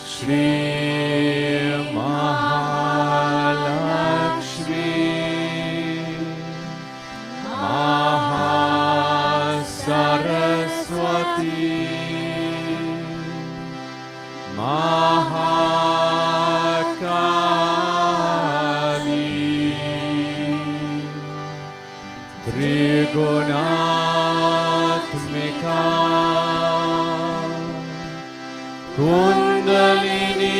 Shri Mahalakshmi Mahasaraswati Mahakali Trigunatmika Kundalini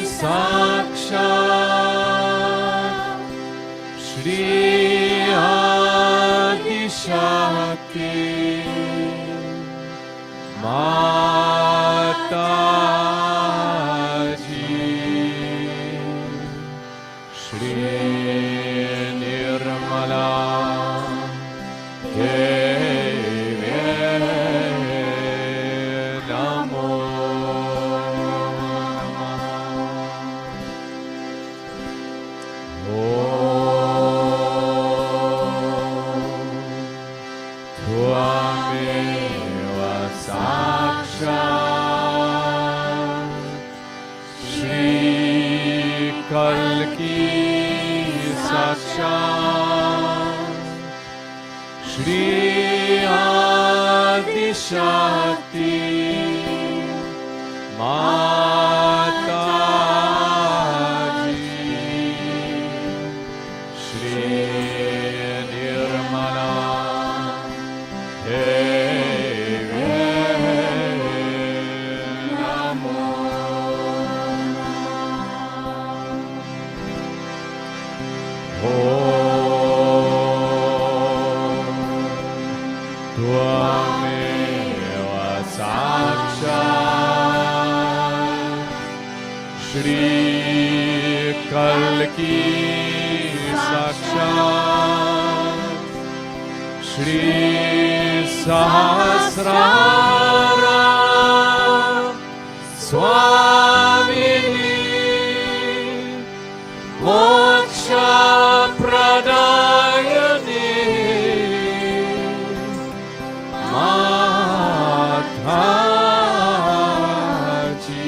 Sakshat Shri Adishakti Mataji Shri Nirmala Shri Adishakti Mataji Shri Nirmala Devi Namo Tvameva Sakshat Shri Kalki Sakshat Shri Sahasrara Swamini Moksha Pradayani Mataji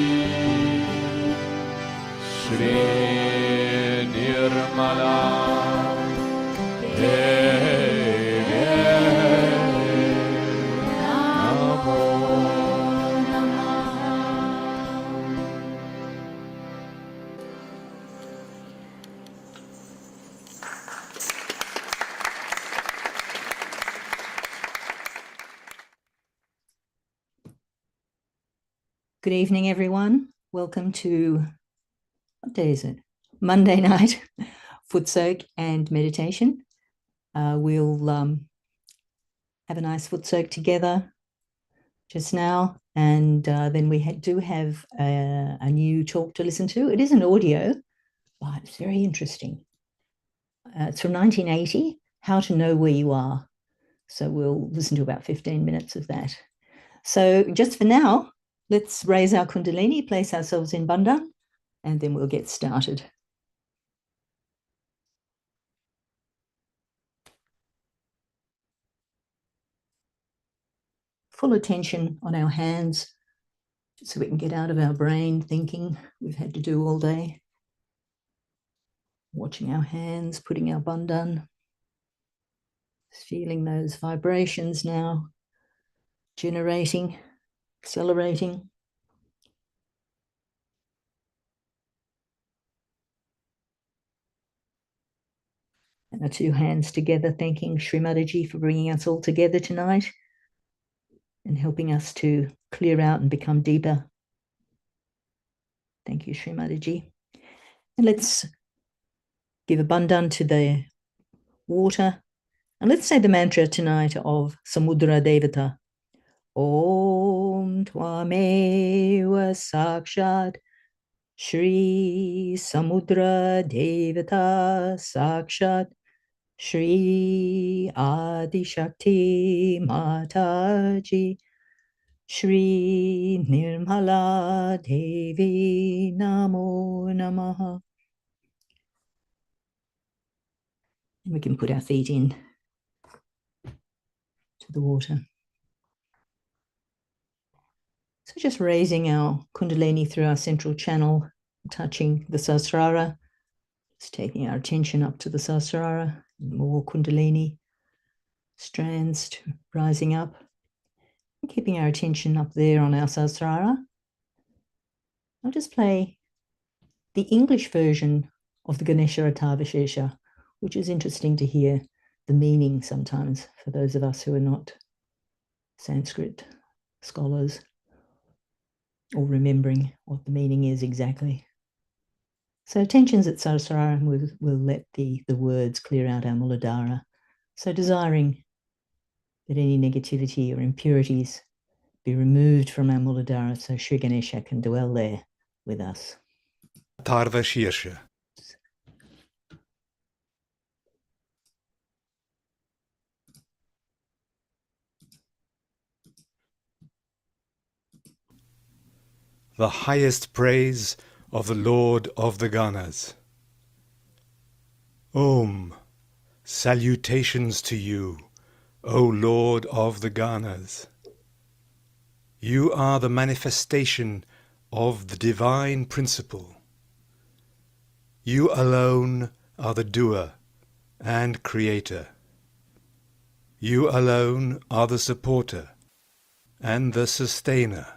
Shri Nirmala Devi Namo Good evening, everyone. Welcome to, what day is it? Monday night, foot soak and meditation. We'll have a nice foot soak together just now, and then we do have a new talk to listen to. It is an audio, but it's very interesting. It's from 1980, How to Know Where You Are. So we'll listen to about 15 minutes of that. So just for now, let's raise our Kundalini, place ourselves in Bandha, and then we'll get started. Full attention on our hands, so we can get out of our brain thinking we've had to do all day. Watching our hands, putting our bandhan, feeling those vibrations now, generating, accelerating. And the two hands together, thanking Shri Mataji for bringing us all together tonight and helping us to clear out and become deeper. Thank you, Shri Mataji. And let's give a bandhan to the water. And let's say the mantra tonight of Samudra Devata. Om Tvameva Sakshat Shri Samudra Devata Sakshat Shri Adi Shakti Mataji Shri Nirmala Devi Namo Namaha. And we can put our feet in to the water. So just raising our Kundalini through our central channel, touching the Sahasrara, just taking our attention up to the Sahasrara, more Kundalini strands rising up, and keeping our attention up there on our Sahasrara. I'll just play the English version of the Ganesha Atharva Sheersha, which is interesting to hear the meaning sometimes for those of us who are not Sanskrit scholars or remembering what the meaning is exactly. So attention's at Sahasrara, and we'll let the words clear out our Muladhara. So desiring that any negativity or impurities be removed from our Muladhara so Shri Ganesha can dwell there with us. Atharva Sheersha. The highest praise of the Lord of the Ganas. Om, salutations to you, O Lord of the Ganas. You are the manifestation of the divine principle. You alone are the doer and creator. You alone are the supporter and the sustainer.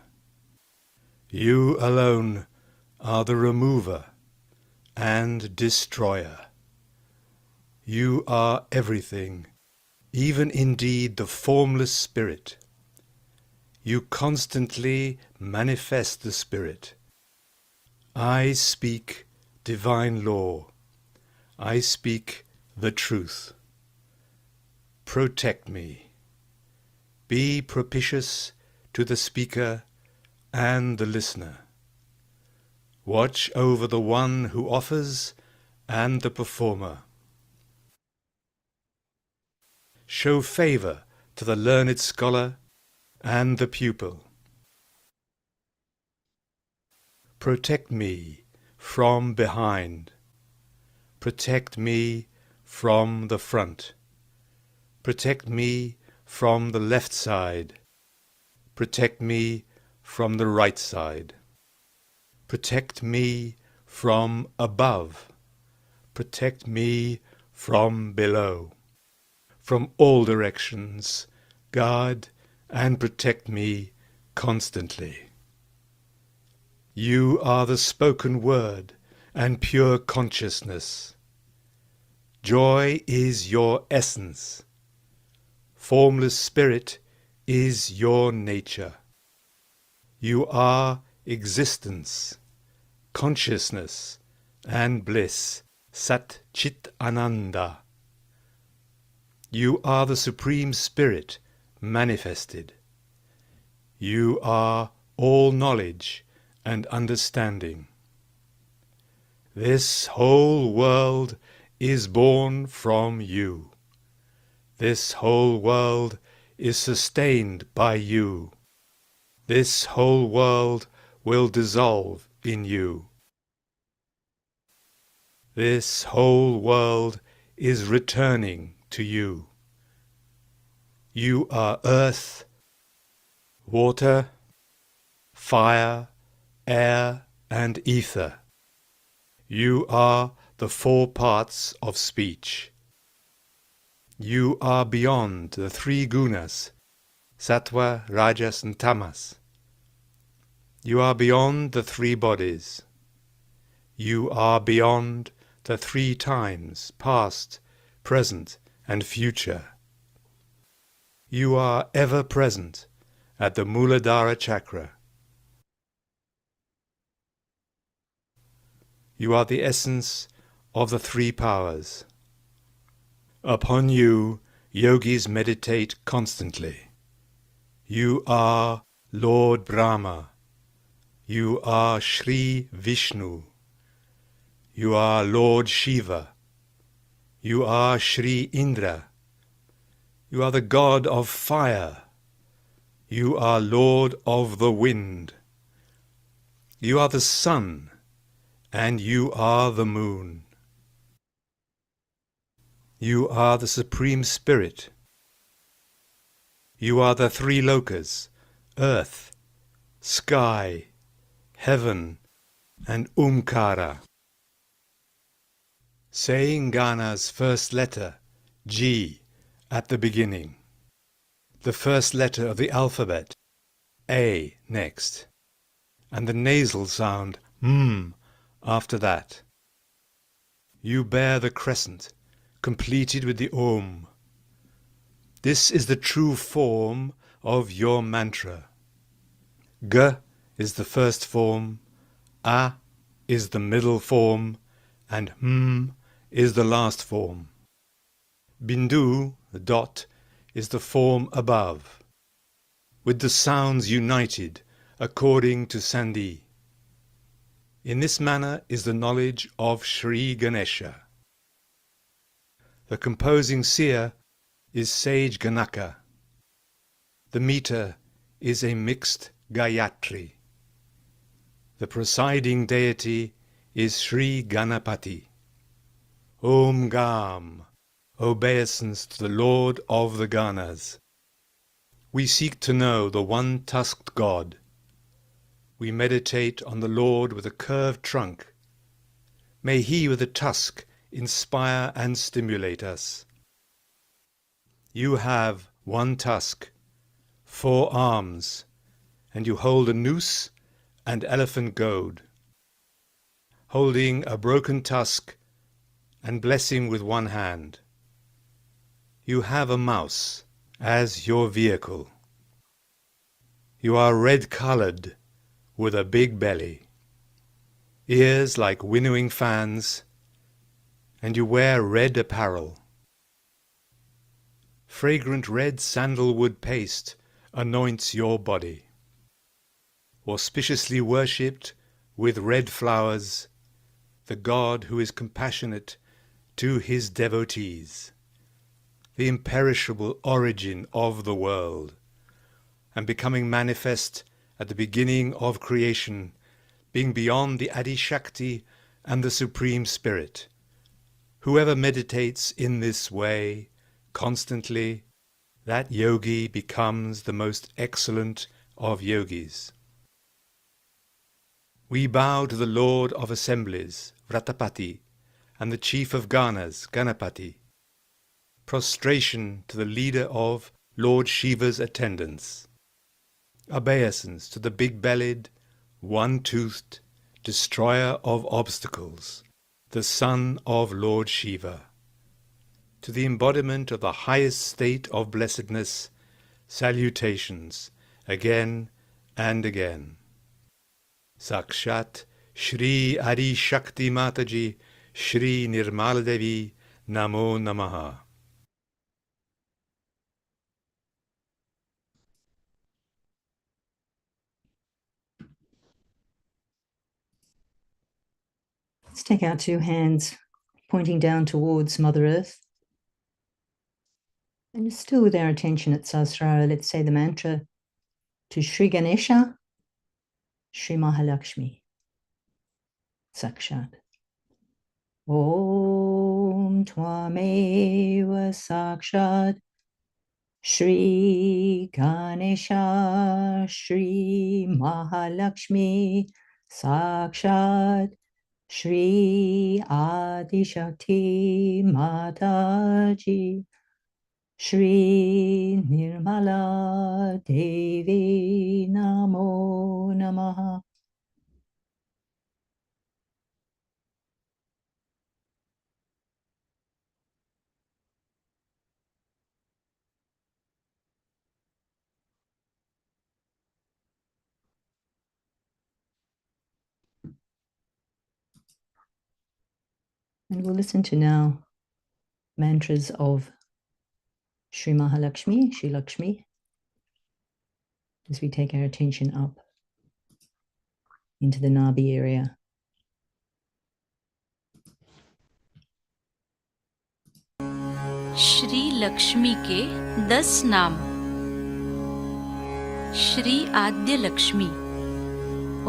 You alone are the remover and destroyer. You are everything, even indeed the formless spirit. You constantly manifest the spirit. I speak divine law. I speak the truth. Protect me. Be propitious to the speaker and the listener. Watch over the one who offers and the performer. Show favor to the learned scholar and the pupil. Protect me from behind. Protect me from the front. Protect me from the left side. Protect me from the right side. Protect me from above. Protect me from below. From all directions, guard and protect me constantly. You are the spoken word and pure consciousness. Joy is your essence. Formless spirit is your nature. You are existence, consciousness, and bliss, Sat Chit Ananda. You are the Supreme Spirit manifested. You are all knowledge and understanding. This whole world is born from you. This whole world is sustained by you. This whole world will dissolve in you. This whole world is returning to you. You are earth, water, fire, air, and ether. You are the four parts of speech. You are beyond the three gunas, sattva, rajas, and tamas. You are beyond the three bodies. You are beyond the three times, past, present, and future. You are ever present at the Muladhara chakra. You are the essence of the three powers. Upon you, yogis meditate constantly. You are Lord Brahma. You are Shri Vishnu. You are Lord Shiva. You are Shri Indra. You are the God of fire. You are Lord of the wind. You are the sun, and you are the moon. You are the Supreme Spirit. You are the three lokas, earth, sky, heaven, and Umkara. Saying Gana's first letter, G, at the beginning. The first letter of the alphabet, A, next. And the nasal sound, after that. You bear the crescent, completed with the Om. This is the true form of your mantra. G is the first form, A is the middle form, and is the last form. Bindu, the dot, is the form above, with the sounds united according to Sandhi. In this manner is the knowledge of Sri Ganesha. The composing seer is sage Ganaka. The meter is a mixed Gayatri. The presiding deity is Sri Ganapati. Om Gam, obeisance to the Lord of the Ganas. We seek to know the one-tusked God. We meditate on the Lord with a curved trunk. May he with a tusk inspire and stimulate us. You have one tusk, 4 arms, and you hold a noose and elephant goad. Holding a broken tusk and blessing with one hand. You have a mouse as your vehicle. You are red-colored with a big belly, ears like winnowing fans, and you wear red apparel. Fragrant red sandalwood paste anoints your body. Auspiciously worshipped with red flowers, the God who is compassionate to his devotees, the imperishable origin of the world, and becoming manifest at the beginning of creation, being beyond the Adi Shakti and the Supreme Spirit. Whoever meditates in this way constantly, that yogi becomes the most excellent of yogis. We bow to the Lord of Assemblies, Vratapati, and the Chief of Ganas, Ganapati. Prostration to the leader of Lord Shiva's attendants. Obeisance to the big-bellied, one-toothed, destroyer of obstacles, the son of Lord Shiva. To the embodiment of the highest state of blessedness, salutations, again and again. Sakshat Shri Adi Shakti Mataji, Shri Nirmala Devi, Namo Namaha. Let's take our 2 hands pointing down towards Mother Earth. And still with our attention at Sahasrara, let's say the mantra to Sri Ganesha, Shri Mahalakshmi, Sakshat. Om Tvameva Sakshat Shri Ganesha Shri Mahalakshmi Sakshat Shri Adishakti Mataji Shri Nirmala Devi Namo Namaha. And we'll listen to now mantras of Shri Mahalakshmi, Shri Lakshmi, as we take our attention up. into the nabi area. Shri Lakshmi के 10 नाम। श्री आद्य लक्ष्मी।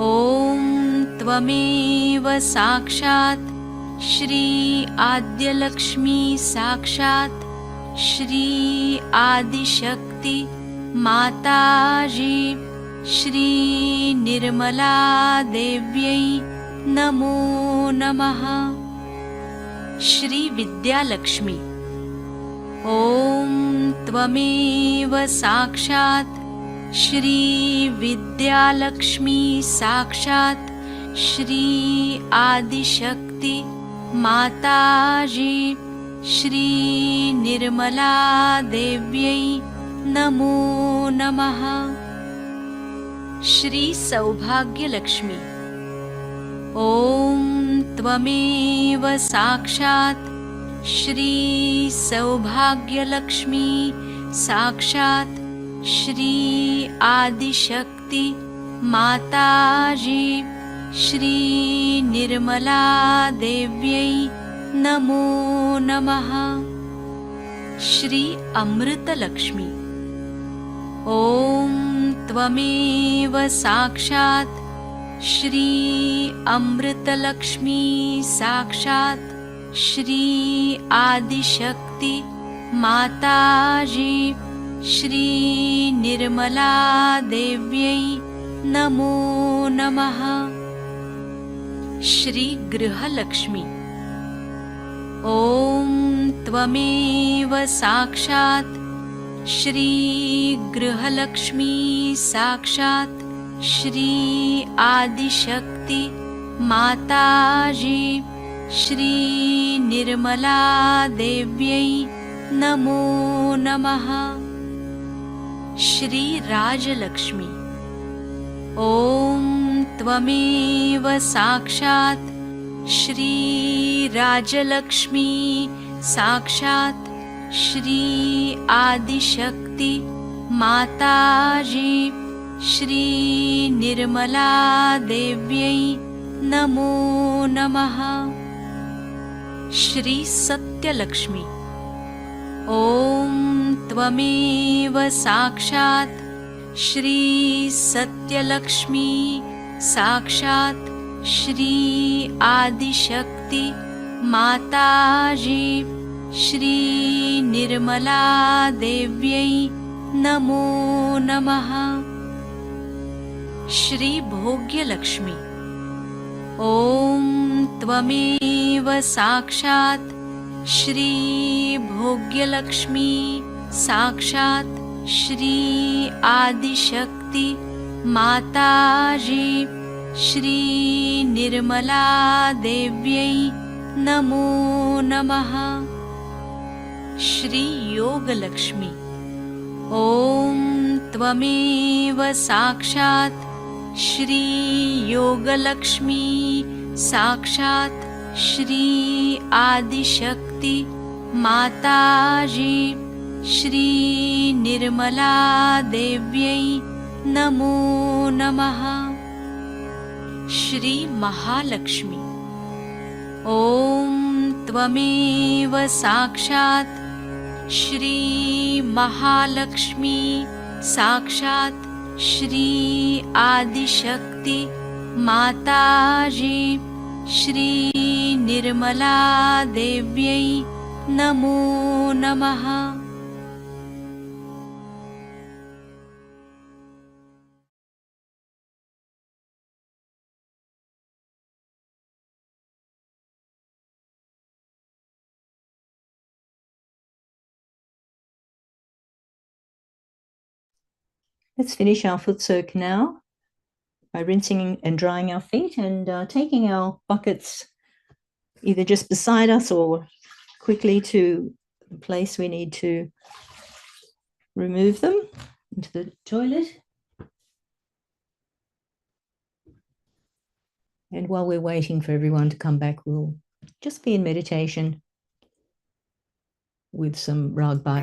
ओम त्वमेव साक्षात् श्री आद्य लक्ष्मी साक्षात् श्री आदिशक्ति माताजी श्री निर्मला देव्यै नमो नमः। श्री विद्यालक्ष्मी। ओम त्वमेव साक्षात् श्री विद्यालक्ष्मी साक्षात् श्री आदिशक्ति माताजी श्री निर्मला देव्यै नमो नमः। श्री सौभाग्यलक्ष्मी। ओम त्वमेव साक्षात् श्री सौभाग्यलक्ष्मी साक्षात् श्री आदिशक्ति माताजी श्री निर्मला देव्यै नमो नमः। श्री अमृतलक्ष्मी। ओम त्वमेव साक्षात् श्री अमृतलक्ष्मी साक्षात् श्री आदिशक्ति माताजी श्री निर्मला देव्यै नमो नमः। श्री गृहलक्ष्मी। ओम त्वमेव साक्षात् श्री गृहलक्ष्मी साक्षात् श्री आदिशक्ति माताजी श्री निर्मला देव्यै नमो नमः। श्री राजलक्ष्मी। ओम त्वमेव साक्षात् श्री राजलक्ष्मी साक्षात् श्री आदिशक्ति माताजी श्री निर्मला देव्यै नमो नमः। श्री सत्यलक्ष्मी। ओम त्वमेव साक्षात् श्री सत्यलक्ष्मी साक्षात् श्री आदिशक्ति माताजी श्री निर्मला देव्यै नमो नमः। श्री भोग्यलक्ष्मी। ओम त्वमेव साक्षात् श्री भोग्यलक्ष्मी साक्षात् श्री आदिशक्ति माताजी श्री निर्मला देव्यै नमो नमः। श्री योगलक्ष्मी। ओम त्वमेव साक्षात् श्री योगलक्ष्मी साक्षात् श्री आदिशक्ति माताजी श्री निर्मला देव्यै नमो नमः। श्री महालक्ष्मी। ओम त्वमेव साक्षात् श्री महालक्ष्मी साक्षात् श्री आदिशक्ति माताजी श्री निर्मला देव्यै नमो नमः। Let's finish our foot soak now by rinsing and drying our feet and taking our buckets either just beside us or quickly to the place we need to remove them into the toilet. And while we're waiting for everyone to come back, we'll just be in meditation with some Rag By.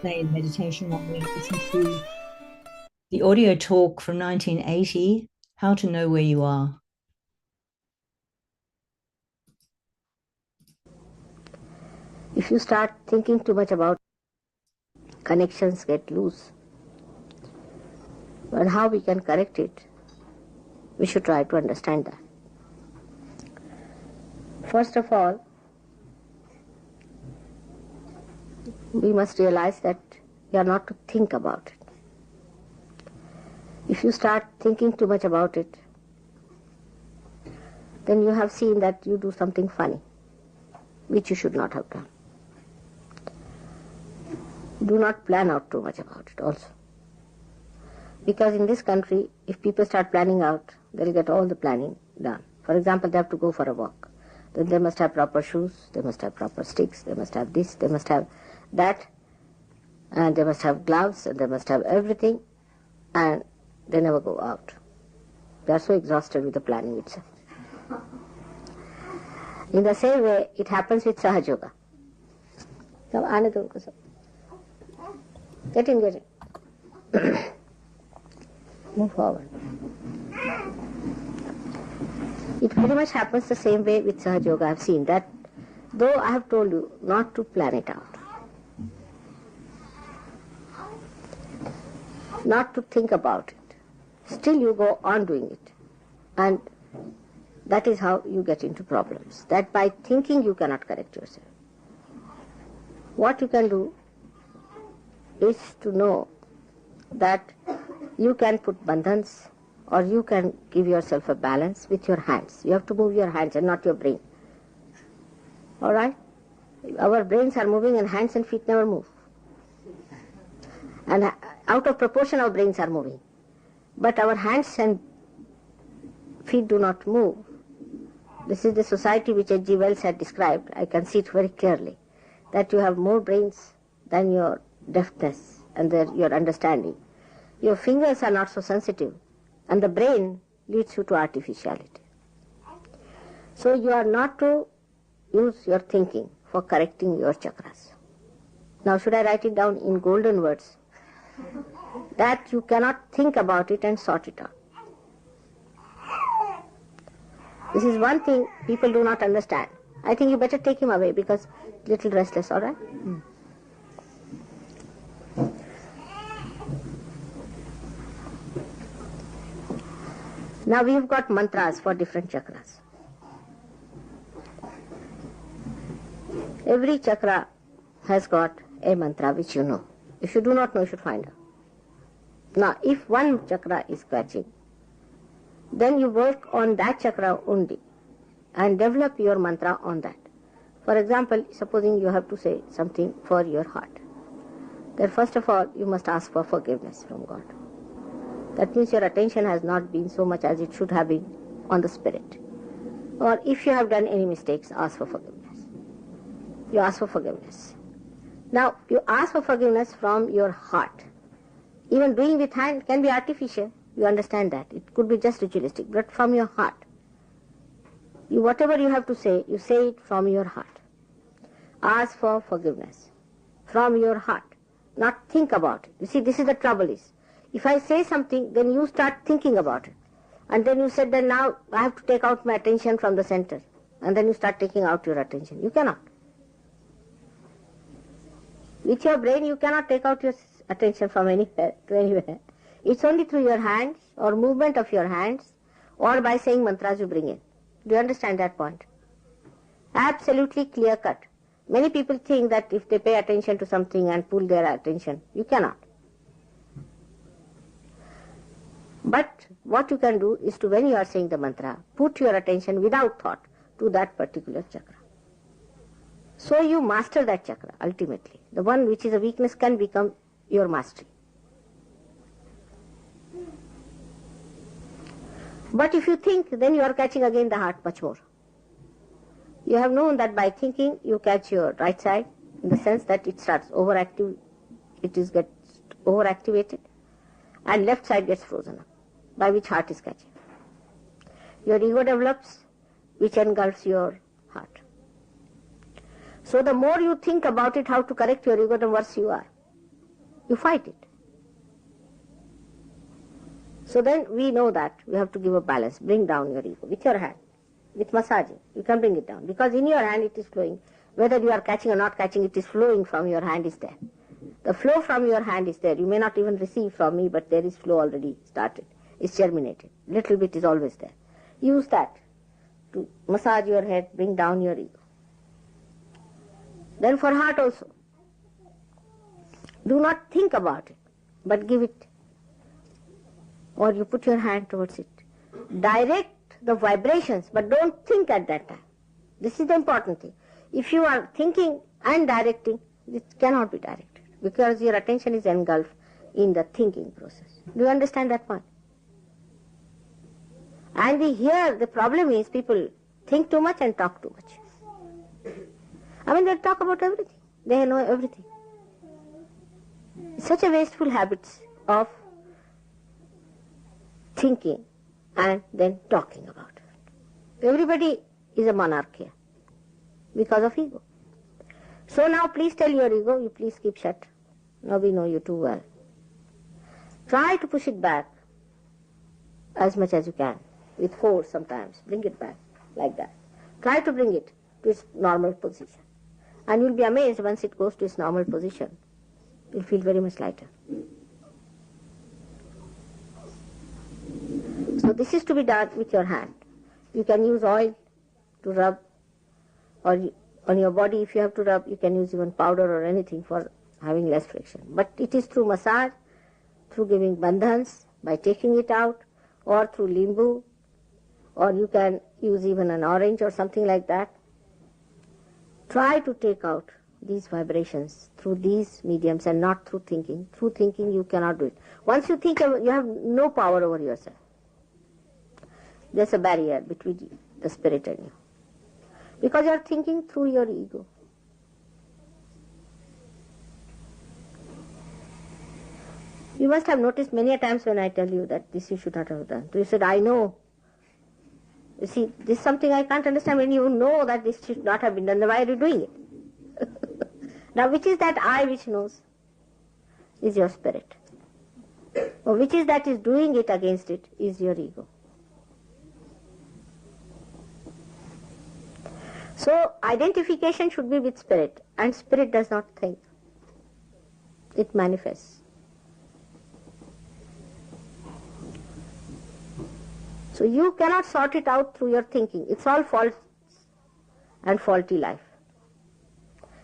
Play meditation while we listen to the audio talk from 1980, How to Know Where You Are. If you start thinking too much about connections get loose, but how we can correct it, we should try to understand that. First of all, we must realize that we are not to think about it. If you start thinking too much about it, then you have seen that you do something funny, which you should not have done. Do not plan out too much about it also. Because in this country, if people start planning out, they'll get all the planning done. For example, they have to go for a walk. Then they must have proper shoes, they must have proper sticks, they must have this, they must have that, and they must have gloves, and they must have everything, and they never go out. They are so exhausted with the planning itself. In the same way, it happens with Sahaja Yoga. Now, aane do unko sab. Get in, get in. Move forward. It pretty much happens the same way with Sahaja Yoga. I have seen that, though I have told you not to plan it out, not to think about it, still you go on doing it. And that is how you get into problems. That by thinking you cannot correct yourself. What you can do is to know that you can put bandhans or you can give yourself a balance with your hands. You have to move your hands and not your brain. All right? Our brains are moving and hands and feet never move. And out of proportion our brains are moving. But our hands and feet do not move. This is the society which H.G. Wells had described. I can see it very clearly. That you have more brains than your deftness and your understanding. Your fingers are not so sensitive, and the brain leads you to artificiality. So you are not to use your thinking for correcting your chakras. Now should I write it down in golden words? That you cannot think about it and sort it out. This is one thing people do not understand. I think you better take him away because little restless, all right? Now we have got mantras for different chakras. Every chakra has got a mantra which you know. If you do not know, you should find out. Now, if one chakra is scratching, then you work on that chakra only and develop your mantra on that. For example, supposing you have to say something for your heart, then first of all, you must ask for forgiveness from God. That means your attention has not been so much as it should have been on the spirit. Or if you have done any mistakes, ask for forgiveness. You ask for forgiveness. Now, you ask for forgiveness from your heart. Even doing with hand can be artificial. You understand that. It could be just ritualistic, but from your heart. Whatever you have to say, you say it from your heart. Ask for forgiveness from your heart, not think about it. You see, this is the trouble is, if I say something, then you start thinking about it. And then you said, then now I have to take out my attention from the center. And then you start taking out your attention. You cannot. With your brain, you cannot take out your attention from anywhere to anywhere. It's only through your hands or movement of your hands or by saying mantras you bring in. Do you understand that point? Absolutely clear cut. Many people think that if they pay attention to something and pull their attention, you cannot. But what you can do is to, when you are saying the mantra, put your attention without thought to that particular chakra. So you master that chakra ultimately. The one which is a weakness can become your mastery. But if you think, then you are catching again the heart much more. You have known that by thinking you catch your right side in the sense that it starts overactive, gets overactivated, and left side gets frozen up, by which heart is catching. Your ego develops, which engulfs your heart. So the more you think about it, how to correct your ego, the worse you are. You fight it. So then we know that we have to give a balance, bring down your ego with your hand, with massaging. You can bring it down because in your hand it is flowing. Whether you are catching or not catching, it is flowing from your hand is there. The flow from your hand is there. You may not even receive from me, but there is flow already started. It's germinated. Little bit is always there. Use that to massage your head, bring down your ego. Then for heart also. Do not think about it, but give it. Or you put your hand towards it. Direct the vibrations, but don't think at that time. This is the important thing. If you are thinking and directing, it cannot be directed because your attention is engulfed in the thinking process. Do you understand that point? And here the problem is people think too much and talk too much. I mean, they talk about everything. They know everything. Such a wasteful habits of thinking and then talking about it. Everybody is a monarch here because of ego. So now please tell your ego, you please keep shut. Now we know you too well. Try to push it back as much as you can, with force sometimes. Bring it back like that. Try to bring it to its normal position. And you'll be amazed once it goes to its normal position. You'll feel very much lighter. So this is to be done with your hand. You can use oil to rub, or on your body if you have to rub, you can use even powder or anything for having less friction. But it is through massage, through giving bandhans, by taking it out, or through limbu, or you can use even an orange or something like that. Try to take out these vibrations through these mediums and not through thinking. Through thinking you cannot do it. Once you think, you have no power over yourself. There's a barrier between the spirit and you. Because you are thinking through your ego. You must have noticed many a times when I tell you that this you should not have done. So you said, I know. You see, this is something I can't understand. When you know that this should not have been done, then why are you doing it? Now, which is that I which knows? Is your spirit. Or which is that is doing it against it? Is your ego. So, identification should be with spirit, and spirit does not think. It manifests. So you cannot sort it out through your thinking. It's all false and faulty life.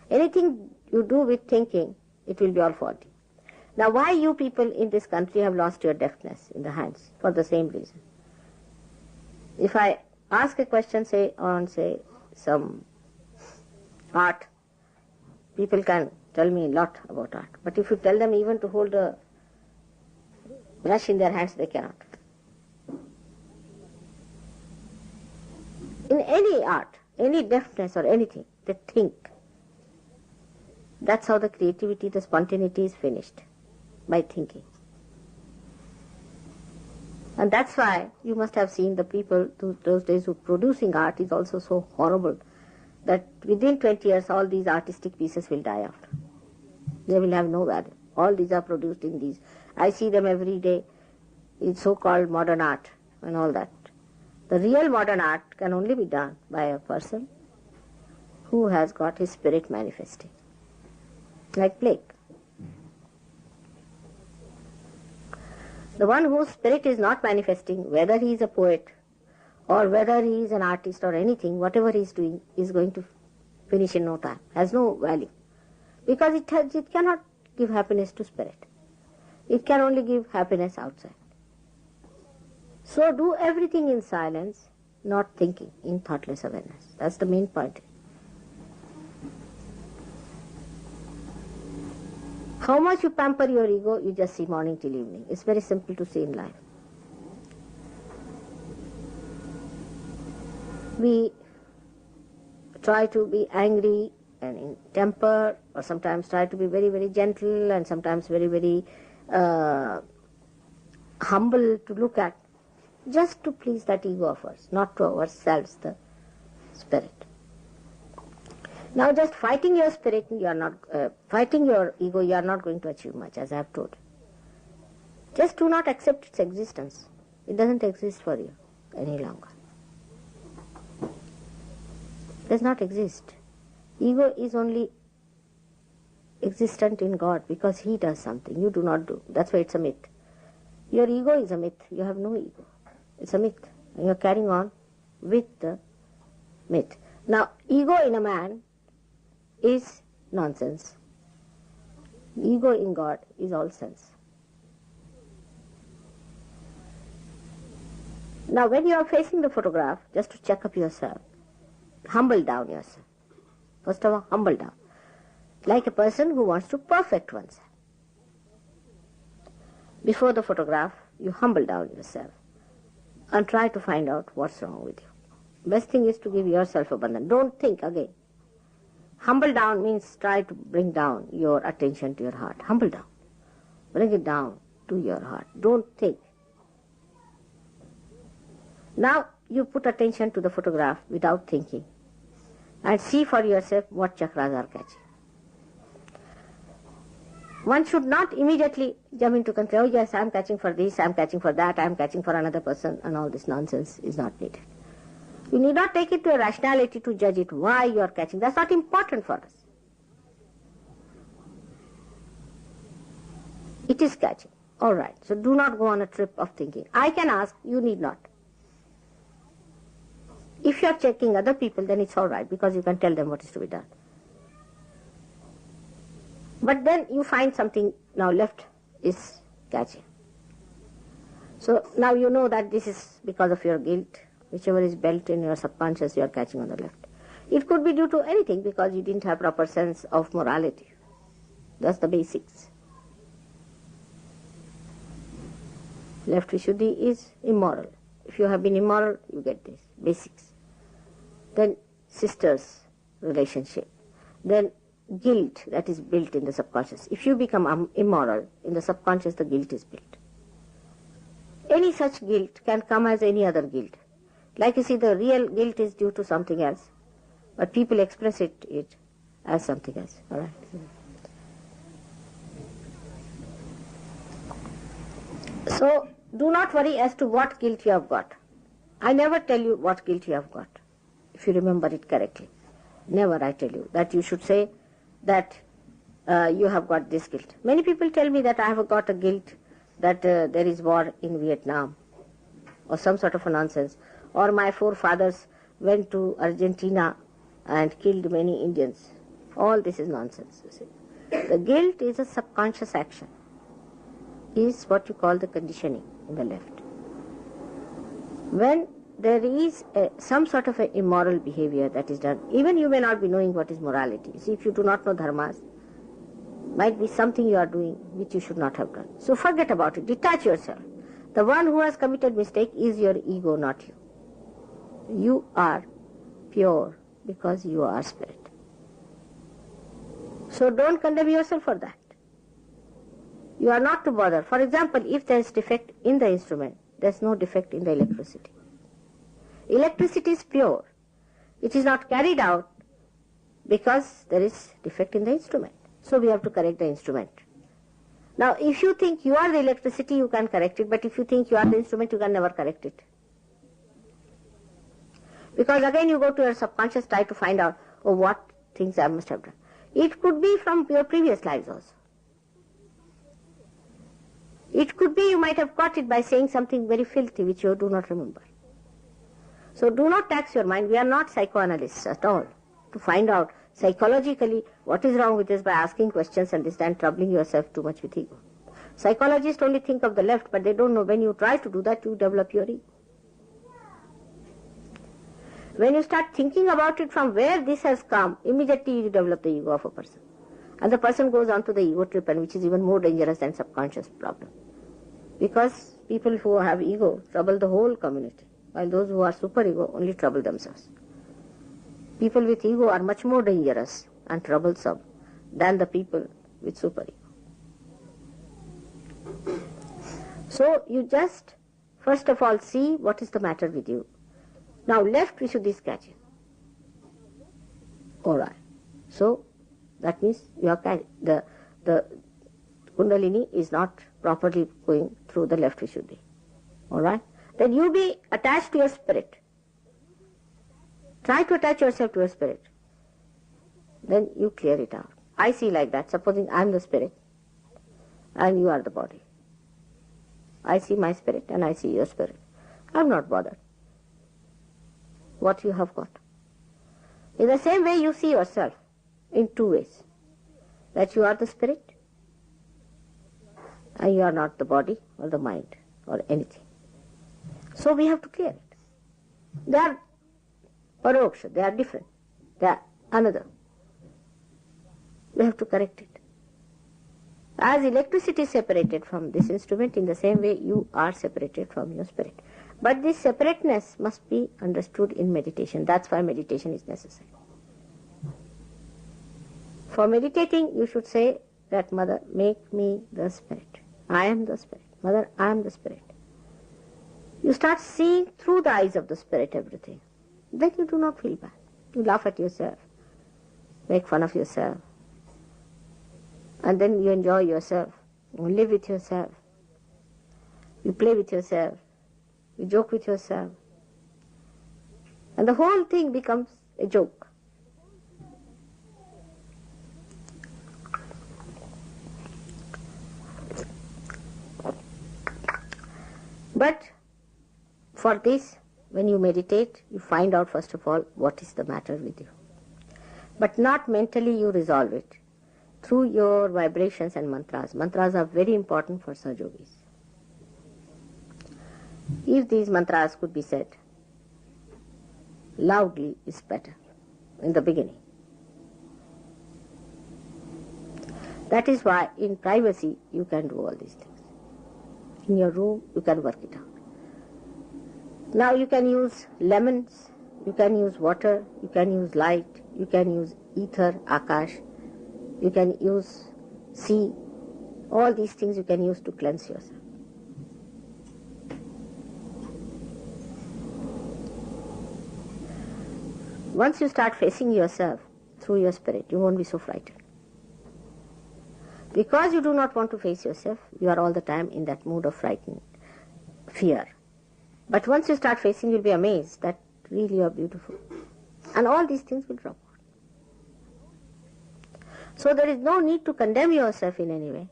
Anything you do with thinking, it will be all faulty. Now why you people in this country have lost your deftness in the hands? For the same reason. If I ask a question, say, on, say, some art, people can tell me a lot about art. But if you tell them even to hold a brush in their hands, they cannot. In any art, any deftness or anything, they think. That's how the creativity, the spontaneity is finished, by thinking. And that's why you must have seen the people those days who producing art is also so horrible that within 20 years all these artistic pieces will die out. They will have no value. All these are produced in these. I see them every day in so-called modern art and all that. The real modern art can only be done by a person who has got his spirit manifesting. Like Blake. The one whose spirit is not manifesting, whether he is a poet or whether he is an artist or anything, whatever he is doing is going to finish in no time, has no value. Because it cannot give happiness to spirit. It can only give happiness outside. So do everything in silence, not thinking, in thoughtless awareness. That's the main point. How much you pamper your ego, you just see morning till evening. It's very simple to see in life. We try to be angry and in temper, or sometimes try to be very, very gentle, and sometimes very, very humble to look at, just to please that ego of ours, not to ourselves, the spirit. Now just fighting your spirit, you are not, fighting your ego, you are not going to achieve much, as I have told. Just do not accept its existence. It doesn't exist for you any longer. It does not exist. Ego is only existent in God because He does something. You do not do. That's why it's a myth. Your ego is a myth. You have no ego. It's a myth. And you're carrying on with the myth. Now, ego in a man is nonsense. Ego in God is all sense. Now, when you are facing the photograph, just to check up yourself, humble down yourself. First of all, humble down. Like a person who wants to perfect oneself. Before the photograph, you humble down yourself and try to find out what's wrong with you. Best thing is to give yourself abandon. Don't think again. Humble down means try to bring down your attention to your heart. Humble down. Bring it down to your heart. Don't think. Now you put attention to the photograph without thinking and see for yourself what chakras are catching. One should not immediately jump into conclusion, oh yes, I am catching for this, I am catching for that, I am catching for another person, and all this nonsense is not needed. You need not take it to a rationality to judge it, why you are catching. That's not important for us. It is catching. All right. So do not go on a trip of thinking. I can ask, you need not. If you are checking other people, then it's all right because you can tell them what is to be done. But then you find something now left is catching. So now you know that this is because of your guilt. Whichever is built in your subconscious, you are catching on the left. It could be due to anything because you didn't have proper sense of morality. That's the basics. Left Vishuddhi is immoral. If you have been immoral, you get this. Basics. Then sisters relationship. Then guilt that is built in the subconscious. If you become immoral, in the subconscious the guilt is built. Any such guilt can come as any other guilt. Like you see, the real guilt is due to something else, but people express it as something else. All right. So do not worry as to what guilt you have got. I never tell you what guilt you have got, if you remember it correctly. Never I tell you that you should say that you have got this guilt. Many people tell me that I have got a guilt that there is war in Vietnam or some sort of a nonsense. Or my forefathers went to Argentina and killed many Indians. All this is nonsense, you see. The guilt is a subconscious action. Is what you call the conditioning in the left. When there is some sort of an immoral behavior that is done, even you may not be knowing what is morality. See, if you do not know dharmas, might be something you are doing which you should not have done. So forget about it. Detach yourself. The one who has committed mistake is your ego, not you. You are pure because you are spirit. So don't condemn yourself for that. You are not to bother. For example, if there is defect in the instrument, there's no defect in the electricity. Electricity is pure. It is not carried out because there is defect in the instrument. So we have to correct the instrument. Now, if you think you are the electricity, you can correct it, but if you think you are the instrument, you can never correct it. Because again you go to your subconscious, try to find out, oh, what things I must have done. It could be from your previous lives also. It could be you might have caught it by saying something very filthy which you do not remember. So do not tax your mind. We are not psychoanalysts at all. To find out psychologically what is wrong with us by asking questions and this time troubling yourself too much with ego. Psychologists only think of the left, but they don't know when you try to do that, you develop your ego. When you start thinking about it from where this has come, immediately you develop the ego of a person. And the person goes on to the ego trip, and which is even more dangerous than subconscious problem. Because people who have ego trouble the whole community, while those who are superego only trouble themselves. People with ego are much more dangerous and troublesome than the people with superego. So you just first of all see what is the matter with you. Now left Vishuddhi is catching. Alright. So that means you are the Kundalini is not properly going through the left Vishuddhi. Alright? Then you be attached to your spirit. Try to attach yourself to your spirit. Then you clear it out. I see like that. Supposing I am the spirit and you are the body. I see my spirit and I see your spirit. I am not bothered what you have got. In the same way you see yourself in two ways. That you are the spirit and you are not the body or the mind or anything. So we have to clear it. They are paroksha, they are different. They are another. We have to correct it. As electricity is separated from this instrument, in the same way you are separated from your spirit. But this separateness must be understood in meditation. That's why meditation is necessary. For meditating, you should say that, Mother, make me the spirit. I am the spirit. Mother, I am the spirit. You start seeing through the eyes of the spirit everything. Then you do not feel bad. You laugh at yourself, make fun of yourself, and then you enjoy yourself, you live with yourself, you play with yourself, you joke with yourself, and the whole thing becomes a joke. But for this, when you meditate, you find out first of all what is the matter with you. But not mentally you resolve it. Through your vibrations and mantras. Mantras are very important for Sahaja Yogis. If these mantras could be said loudly is better in the beginning. That is why in privacy you can do all these things. In your room you can work it out. Now you can use lemons, you can use water, you can use light, you can use ether, akash, you can use sea. All these things you can use to cleanse yourself. Once you start facing yourself through your spirit, you won't be so frightened. Because you do not want to face yourself, you are all the time in that mood of frightened fear. But once you start facing, you'll be amazed that really you are beautiful. And all these things will drop out. So there is no need to condemn yourself in any way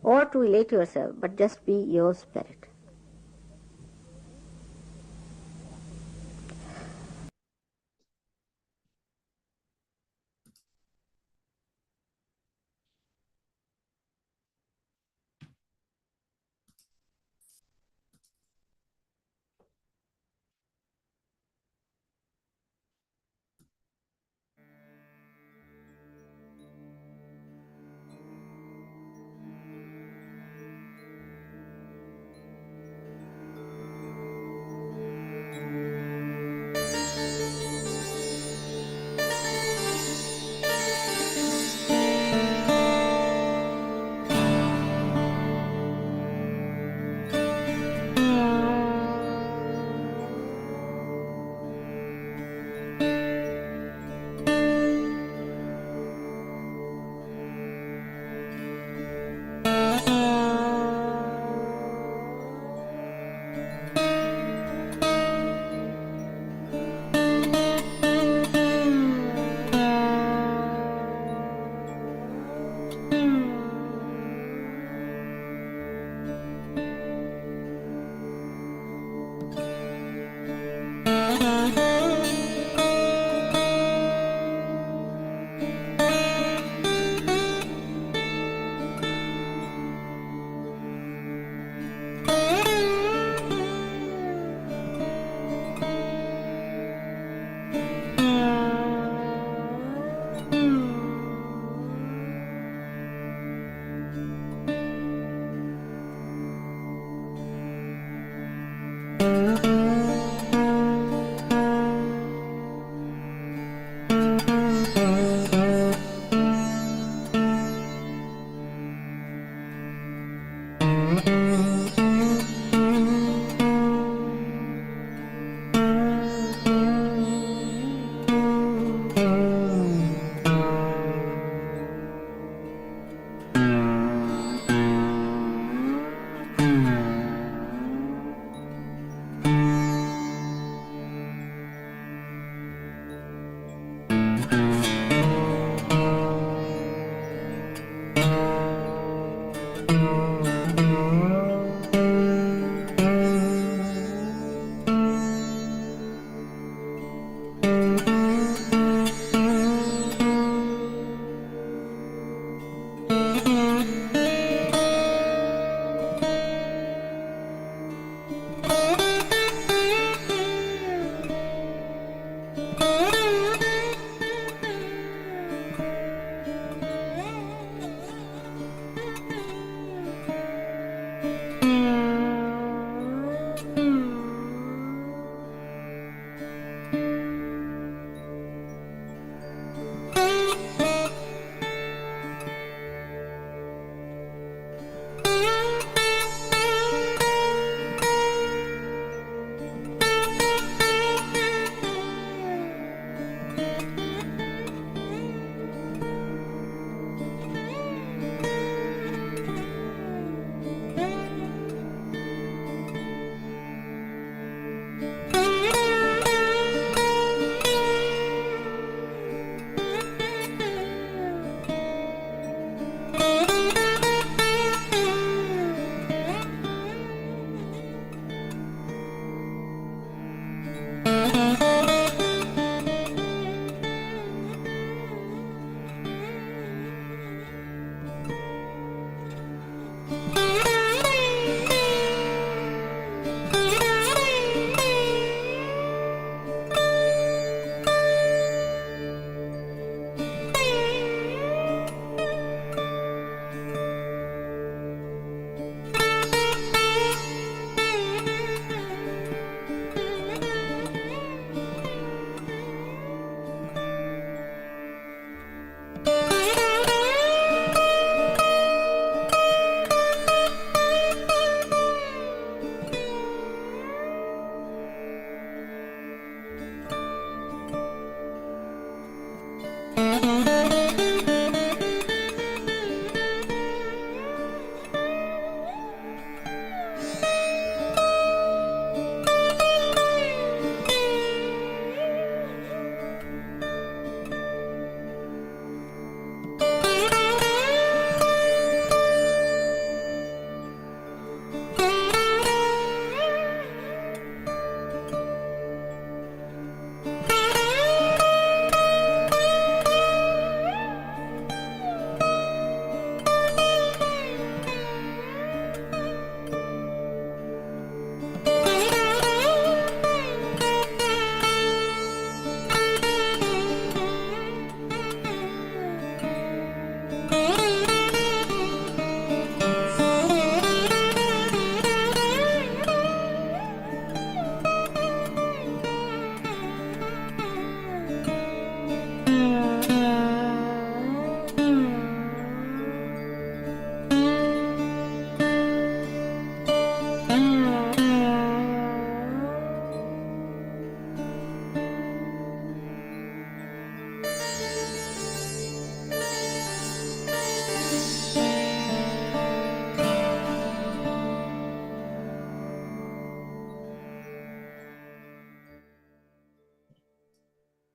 or to elate yourself, but just be your spirit.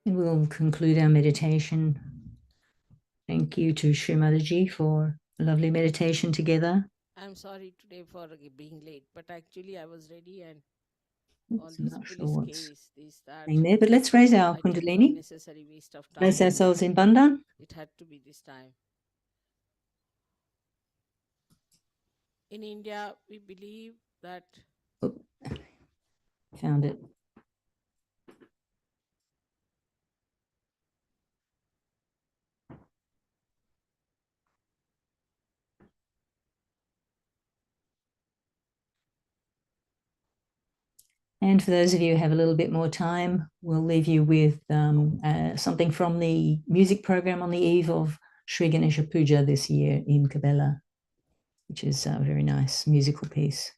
And we'll conclude our meditation. Thank you to Shri Mataji for a lovely meditation together. I'm sorry today for being late, but actually I was ready and all I'm this not sure police what's case, this, that. happening there, but let's raise our I took Kundalini. unnecessary waste of time. Place ourselves in Bandhan. It had to be this time. In India, we believe that Oh, found it. And for those of you who have a little bit more time, we'll leave you with something from the music program on the eve of Shri Ganesha Puja this year in Kabela, which is a very nice musical piece.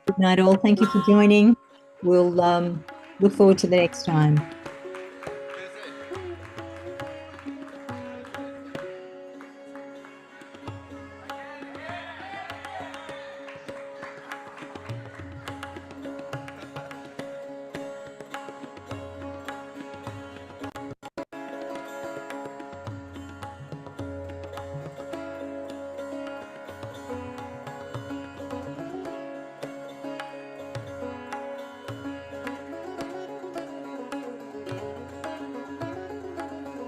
Good night, all. Thank you for joining. We'll look forward to the next time.